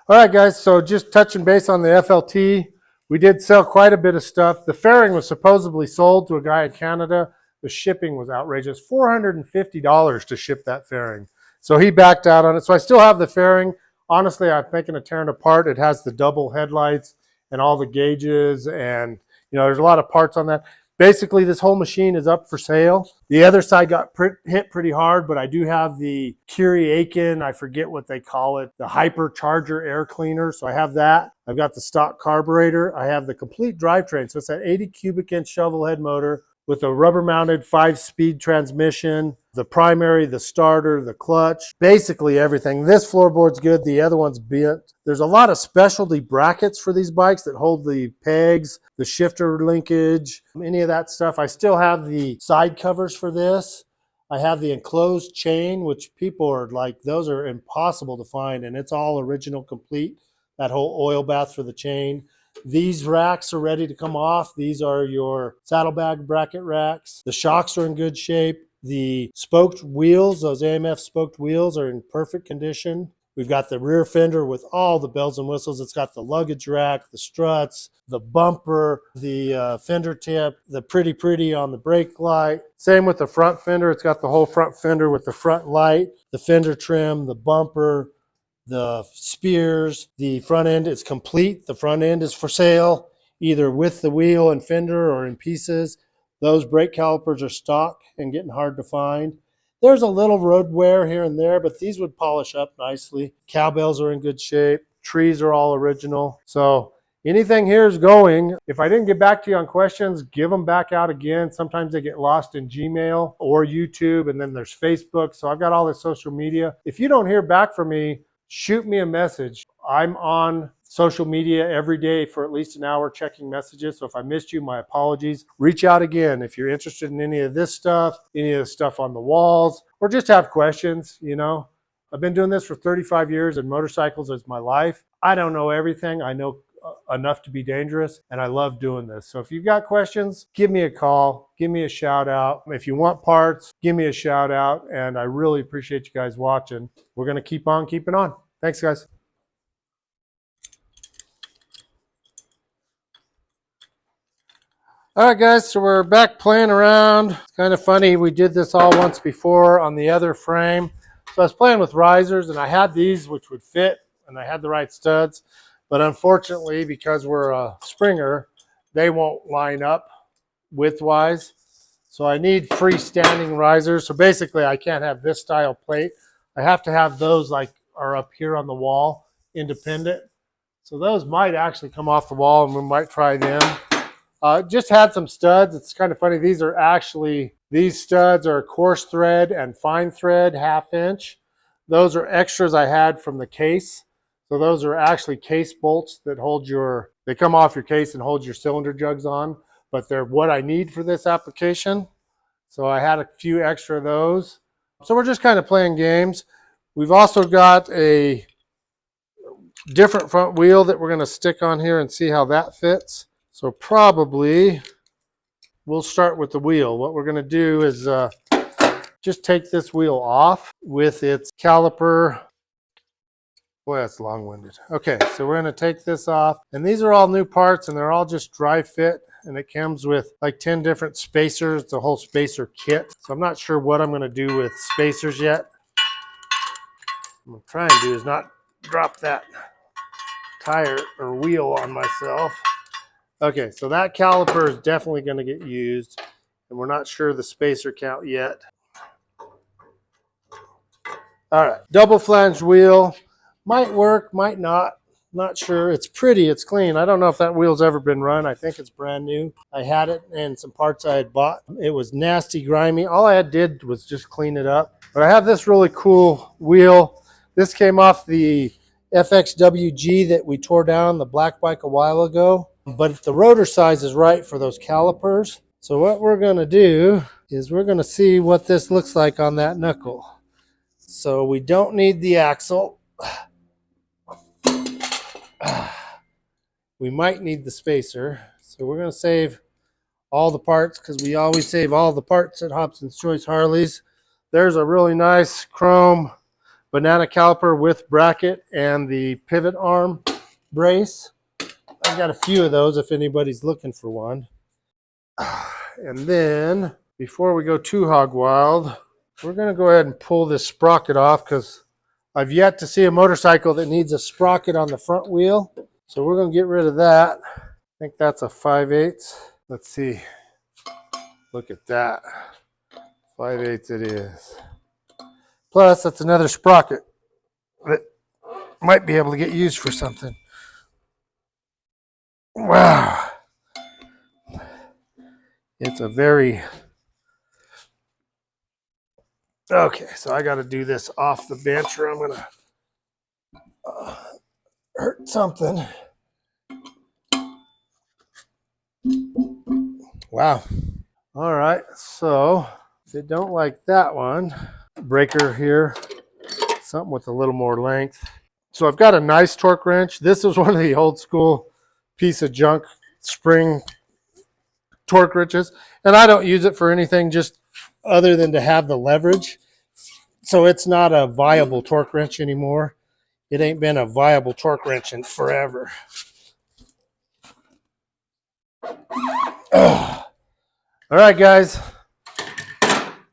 All right, guys, so just touching base on the FLT. We did sell quite a bit of stuff. The fairing was supposedly sold to a guy in Canada. The shipping was outrageous, $450 to ship that fairing. So he backed out on it. So I still have the fairing. Honestly, I'm thinking of tearing it apart. It has the double headlights and all the gauges, and there's a lot of parts on that. Basically, this whole machine is up for sale. The other side got hit pretty hard, but I do have the Curie Aiken, I forget what they call it, the hypercharger air cleaner. So I have that. I've got the stock carburetor. I have the complete drivetrain. So it's that 80 cubic inch Shovelhead motor with a rubber mounted 5-speed transmission, the primary, the starter, the clutch, basically everything. This floorboard's good. The other one's bent. There's a lot of specialty brackets for these bikes that hold the pegs, the shifter linkage, any of that stuff. I still have the side covers for this. I have the enclosed chain, which people are like, those are impossible to find, and it's all original complete. That whole oil bath for the chain. These racks are ready to come off. These are your saddlebag bracket racks. The shocks are in good shape. The spoked wheels, those AMF spoked wheels, are in perfect condition. We've got the rear fender with all the bells and whistles. It's got the luggage rack, the struts, the bumper, the fender tip, the pretty on the brake light. Same with the front fender. It's got the whole front fender with the front light, the fender trim, the bumper, the spears. The front end is complete. The front end is for sale, either with the wheel and fender or in pieces. Those brake calipers are stock and getting hard to find. There's a little road wear here and there, but these would polish up nicely. Cowbells are in good shape. Trees are all original. So anything here is going. If I didn't get back to you on questions, give them back out again. Sometimes they get lost in Gmail or YouTube, and then there's Facebook. So I've got all this social media. If you don't hear back from me, shoot me a message. I'm on social media every day for at least an hour checking messages. So if I missed you, my apologies. Reach out again if you're interested in any of this stuff, any of the stuff on the walls, or just have questions. I've been doing this for 35 years, and motorcycles is my life. I don't know everything. I know enough to be dangerous, and I love doing this. So if you've got questions, give me a call, give me a shout out. If you want parts, give me a shout out, and I really appreciate you guys watching. We're going to keep on keeping on. Thanks, guys. All right, guys, so we're back playing around. It's kind of funny. We did this all once before on the other frame. So I was playing with risers, and I had these which would fit, and I had the right studs. But unfortunately, because we're a Springer, they won't line up widthwise. So I need freestanding risers. So basically, I can't have this style plate. I have to have those like are up here on the wall, independent. So those might actually come off the wall, and we might try them. Just had some studs. It's kind of funny. These studs are coarse thread and fine thread, 1/2 inch. Those are extras I had from the case. So those are actually case bolts that they come off your case and hold your cylinder jugs on, but they're what I need for this application. So I had a few extra of those. So we're just kind of playing games. We've also got a different front wheel that we're going to stick on here and see how that fits. So probably we'll start with the wheel. What we're going to do is just take this wheel off with its caliper. Boy, that's long-winded. Okay, so we're going to take this off. And these are all new parts, and they're all just dry fit. And it comes with like 10 different spacers, the whole spacer kit. So I'm not sure what I'm going to do with spacers yet. What I'm trying to do is not drop that tire or wheel on myself. Okay, so that caliper is definitely going to get used, and we're not sure the spacer count yet. All right, double flange wheel. Might work, might not. Not sure. It's pretty, it's clean. I don't know if that wheel's ever been run. I think it's brand new. I had it and some parts I had bought. It was nasty, grimy. All I did was just clean it up. But I have this really cool wheel. This came off the FXWG that we tore down, the black bike, a while ago. But the rotor size is right for those calipers. So what we're going to do is we're going to see what this looks like on that knuckle. So we don't need the axle. We might need the spacer. So we're going to save all the parts, because we always save all the parts at Hobson's Choice Harleys. There's a really nice chrome banana caliper with bracket and the pivot arm brace. I've got a few of those if anybody's looking for one. And then, before we go too hog wild, we're going to go ahead and pull this sprocket off because I've yet to see a motorcycle that needs a sprocket on the front wheel. So we're going to get rid of that. I think that's a 5/8. Let's see. Look at that. 5/8 it is. Plus, that's another sprocket that might be able to get used for something. Wow. It's a very... Okay, so I got to do this off the bench or I'm going to hurt something. Wow. All right, so if you don't like that one, breaker here, something with a little more length. So I've got a nice torque wrench. This is one of the old school piece of junk spring torque wrenches, and I don't use it for anything just other than to have the leverage. So it's not a viable torque wrench anymore. It ain't been a viable torque wrench in forever. All right, guys,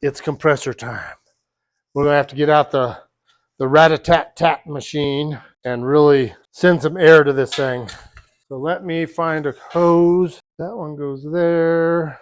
it's compressor time. We're gonna have to get out the rat-a-tat-tat machine and really send some air to this thing. So let me find a hose. That one goes there.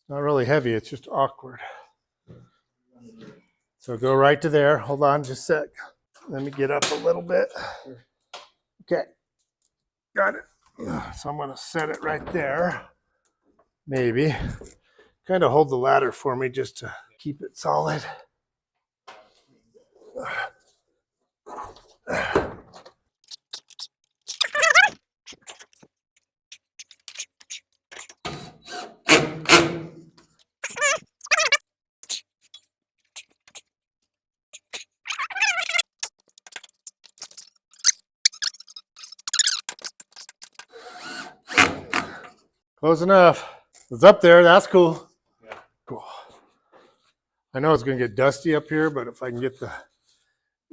Not really heavy, it's just awkward. So go right to there. Hold on just a sec. Let me get up a little bit. Okay, got it. So I'm gonna set it right there. Maybe. Kind of hold the ladder for me just to keep it solid. Close enough. It's up there. That's cool. Yeah. Cool. I know it's going to get dusty up here, but if I can get the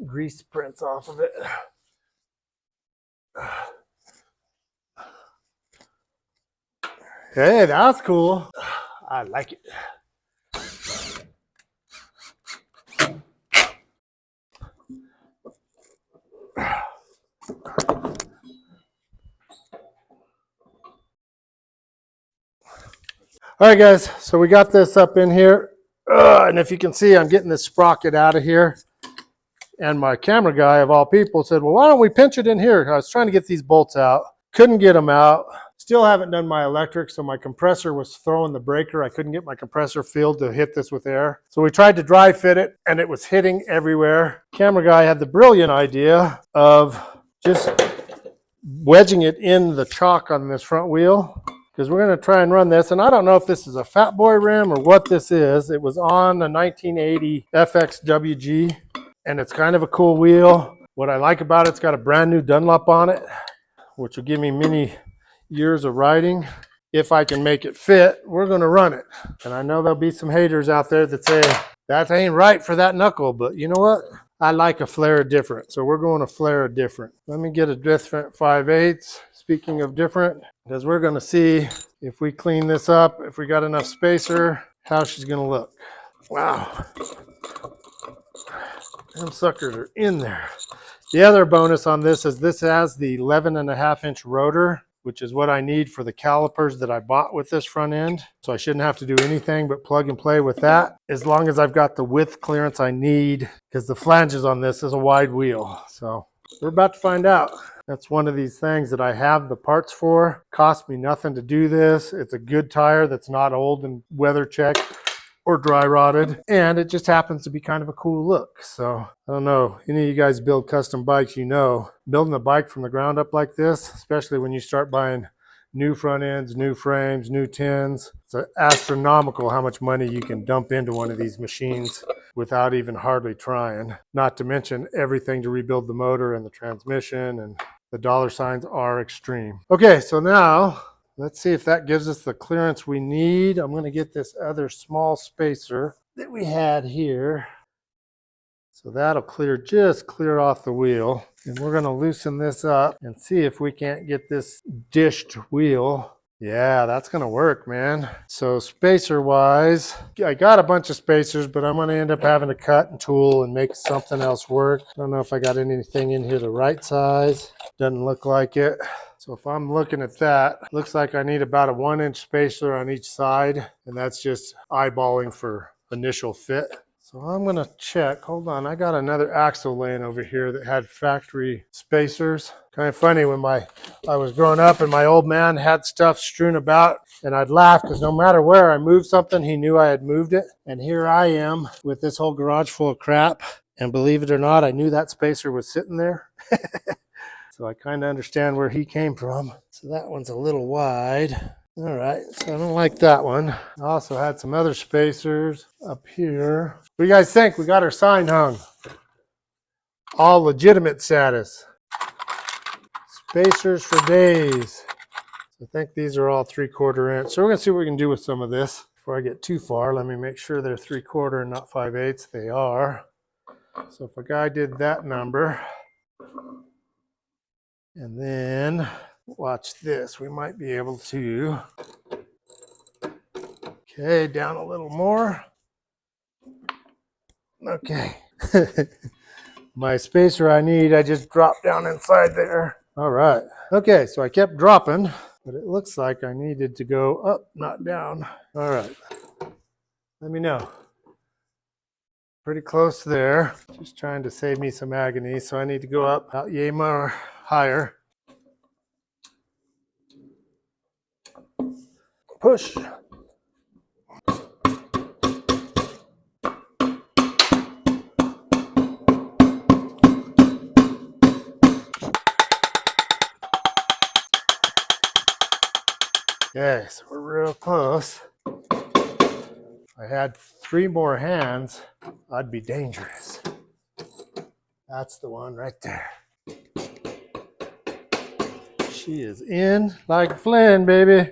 grease prints off of it. Hey, that's cool. I like it. All right, guys, so we got this up in here. And if you can see, I'm getting this sprocket out of here. And my camera guy, of all people, said, well, why don't we pinch it in here? I was trying to get these bolts out. Couldn't get them out. Still haven't done my electric, so my compressor was throwing the breaker. I couldn't get my compressor filled to hit this with air. So we tried to dry fit it, and it was hitting everywhere. Camera guy had the brilliant idea of just wedging it in the chock on this front wheel, because we're going to try and run this. And I don't know if this is a Fat Boy rim or what this is. It was on a 1980 FXWG, and it's kind of a cool wheel. What I like about it's got a brand new Dunlop on it, which will give me many years of riding. If I can make it fit, we're going to run it. And I know there'll be some haters out there that say, that ain't right for that knuckle, but you know what? I like a flare different, so we're going to flare different. Let me get a different 5/8. Speaking of different, because we're going to see if we clean this up, if we got enough spacer, how she's going to look. Wow. Them suckers are in there. The other bonus on this is this has the 11.5-inch rotor, which is what I need for the calipers that I bought with this front end. So I shouldn't have to do anything but plug and play with that, as long as I've got the width clearance I need, because the flanges on this is a wide wheel. So we're about to find out. That's one of these things that I have the parts for. Cost me nothing to do this. It's a good tire that's not old and weather checked or dry rotted, and it just happens to be kind of a cool look. So I don't know, any of you guys build custom bikes, you know, building a bike from the ground up like this, especially when you start buying new front ends, new frames, new tins, it's astronomical how much money you can dump into one of these machines without even hardly trying. Not to mention everything to rebuild the motor and the transmission, and the dollar signs are extreme. Okay, so now let's see if that gives us the clearance we need. I'm going to get this other small spacer that we had here. So that'll just clear off the wheel. And we're going to loosen this up and see if we can't get this dished wheel. Yeah, that's going to work, man. So spacer wise, I got a bunch of spacers, but I'm going to end up having to cut and tool and make something else work. I don't know if I got anything in here the right size. Doesn't look like it. So if I'm looking at that, looks like I need about a 1-inch spacer on each side, and that's just eyeballing for initial fit. So I'm gonna check, hold on, I got another axle laying over here that had factory spacers. Kind of funny, when I was growing up and my old man had stuff strewn about, and I'd laugh because no matter where I moved something, he knew I had moved it. And here I am with this whole garage full of crap, and believe it or not, I knew that spacer was sitting there. So I kind of understand where he came from. So that one's a little wide. All right, so I don't like that one. I also had some other spacers up here. What do you guys think? We got our sign hung. All legitimate status. Spacers for days. I think these are all 3/4 inch. So we're gonna see what we can do with some of this. Before I get too far, let me make sure they're 3/4 and not 5/8. They are. So if a guy did that number, and then watch this, we might be able to, okay, down a little more. Okay. My spacer I need, I just dropped down inside there. All right. Okay, so I kept dropping, but it looks like I needed to go up, not down. All right. Let me know. Pretty close there. Just trying to save me some agony, so I need to go up about yay more higher. Push. Okay, so we're real close. If I had 3 more hands, I'd be dangerous. That's the one right there. She is in like Flynn, baby.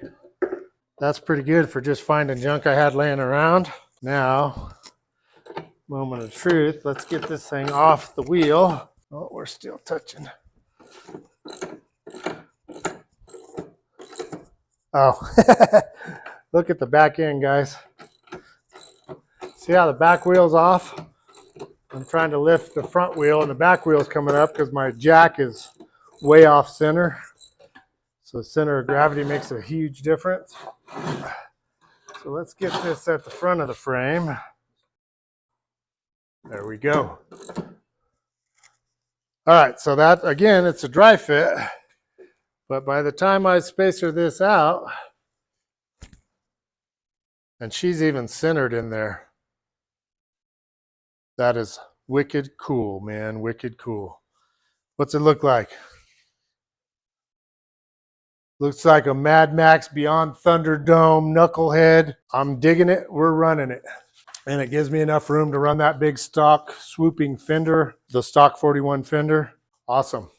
That's pretty good for just finding junk I had laying around. Now, moment of truth, let's get this thing off the wheel. Oh, we're still touching. Oh, look at the back end, guys. See how the back wheel's off? I'm trying to lift the front wheel and the back wheel's coming up because my jack is way off center. So center of gravity makes a huge difference. So let's get this at the front of the frame. There we go. All right, so that, again, it's a dry fit. But by the time I spacer this out, and she's even centered in there, that is wicked cool, man, wicked cool. What's it look like? Looks like a Mad Max Beyond Thunderdome Knucklehead. I'm digging it, we're running it. And it gives me enough room to run that big stock swooping fender, the stock 41 fender. Awesome.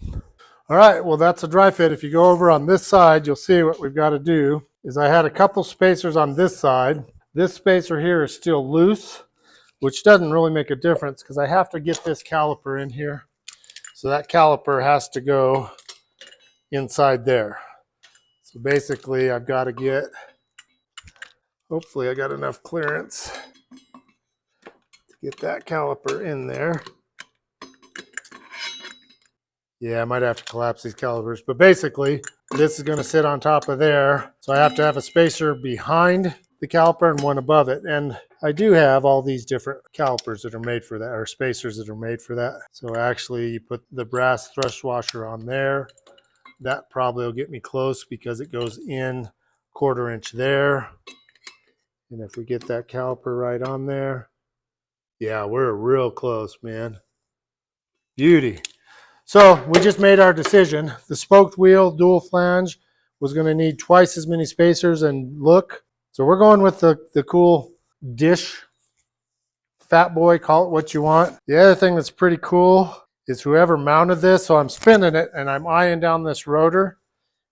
All right, well, that's a dry fit. If you go over on this side, you'll see what we've got to do is I had a couple spacers on this side. This spacer here is still loose, which doesn't really make a difference because I have to get this caliper in here. So that caliper has to go inside there. So basically, I've got to get, hopefully I got enough clearance to get that caliper in there. Yeah, I might have to collapse these calipers, but basically this is going to sit on top of there. So I have to have a spacer behind the caliper and one above it. And I do have all these different calipers that are made for that, or spacers that are made for that. So actually you put the brass thrust washer on there. That probably will get me close because it goes in 1/4 inch there. And if we get that caliper right on there, yeah, we're real close, man. Beauty. So we just made our decision. The spoked wheel dual flange was going to need twice as many spacers and look. So we're going with the cool dish fat boy, call it what you want. The other thing that's pretty cool is whoever mounted this, so I'm spinning it and I'm eyeing down this rotor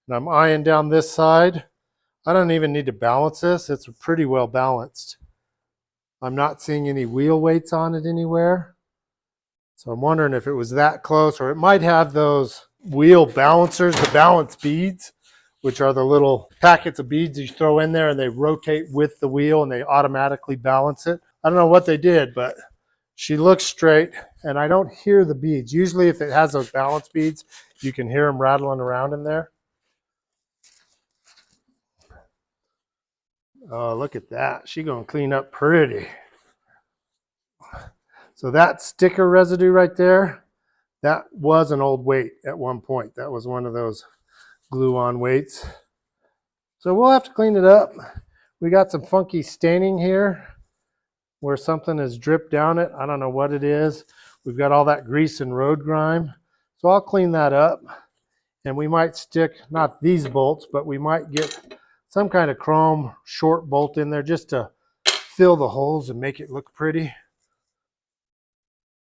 and I'm eyeing down this side. I don't even need to balance this. It's pretty well balanced. I'm not seeing any wheel weights on it anywhere. So I'm wondering if it was that close, or it might have those wheel balancers, the balance beads, which are the little packets of beads you throw in there and they rotate with the wheel and they automatically balance it. I don't know what they did, but she looks straight and I don't hear the beads. Usually if it has those balance beads, you can hear them rattling around in there. Oh, look at that. She's going to clean up pretty. So that sticker residue right there, that was an old weight at one point. That was one of those glue-on weights. So we'll have to clean it up. We got some funky staining here where something has dripped down it. I don't know what it is. We've got all that grease and road grime. So I'll clean that up. And we might stick, not these bolts, but we might get some kind of chrome short bolt in there just to fill the holes and make it look pretty.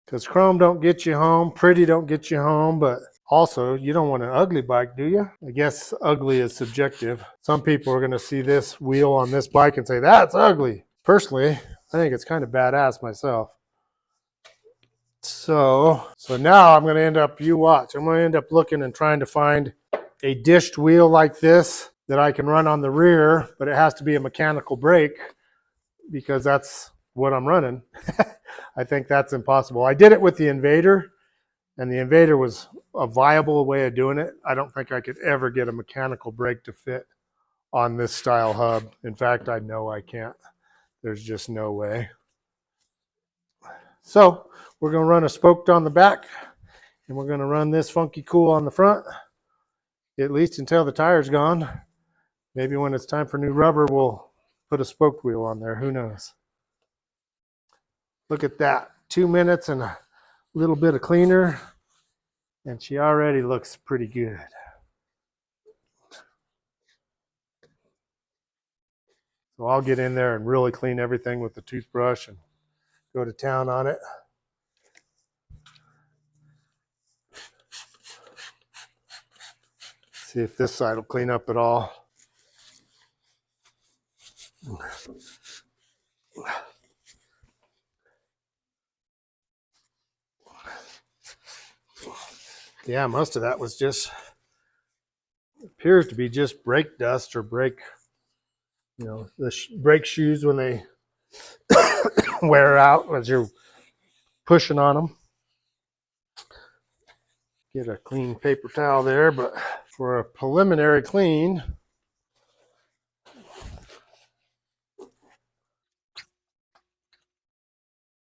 Because chrome don't get you home, pretty don't get you home, but also you don't want an ugly bike, do you? I guess ugly is subjective. Some people are going to see this wheel on this bike and say, that's ugly. Personally, I think it's kind of badass myself. So now I'm going to end up, you watch, I'm going to end up looking and trying to find a dished wheel like this that I can run on the rear, but it has to be a mechanical brake because that's what I'm running. I think that's impossible. I did it with the Invader, and the Invader was a viable way of doing it. I don't think I could ever get a mechanical brake to fit on this style hub. In fact, I know I can't. There's just no way. So we're going to run a spoked on the back, and we're going to run this funky cool on the front, at least until the tire's gone. Maybe when it's time for new rubber, we'll put a spoked wheel on there. Who knows? Look at that. 2 minutes and a little bit of cleaner, and she already looks pretty good. So I'll get in there and really clean everything with the toothbrush and go to town on it. See if this side will clean up at all. Yeah, most of that was just, appears to be just brake dust or brake, you know, the brake shoes when they wear out as you're pushing on them. Get a clean paper towel there, but for a preliminary clean,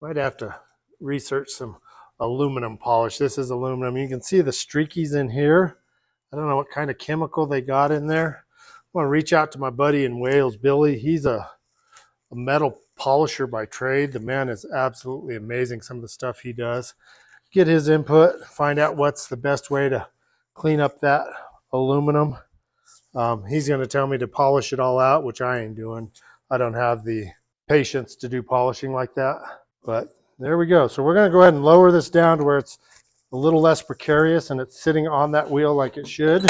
might have to research some aluminum polish. This is aluminum. You can see the streakies in here. I don't know what kind of chemical they got in there. I want to reach out to my buddy in Wales, Billy. He's a metal polisher by trade. The man is absolutely amazing, some of the stuff he does. Get his input, find out what's the best way to clean up that aluminum. He's going to tell me to polish it all out, which I ain't doing. I don't have the patience to do polishing like that. But there we go. So we're going to go ahead and lower this down to where it's a little less precarious and it's sitting on that wheel like it should.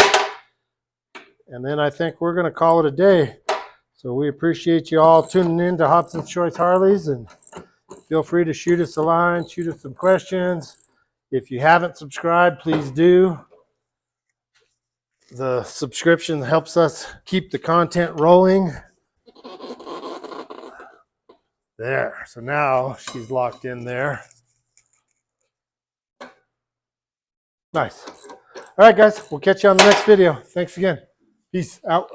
And then I think we're going to call it a day. So we appreciate you all tuning in to Hobson's Choice Harleys, and feel free to shoot us a line, shoot us some questions. If you haven't subscribed, please do. The subscription helps us keep the content rolling. There. So now she's locked in there. Nice. All right, guys. We'll catch you on the next video. Thanks again. Peace out.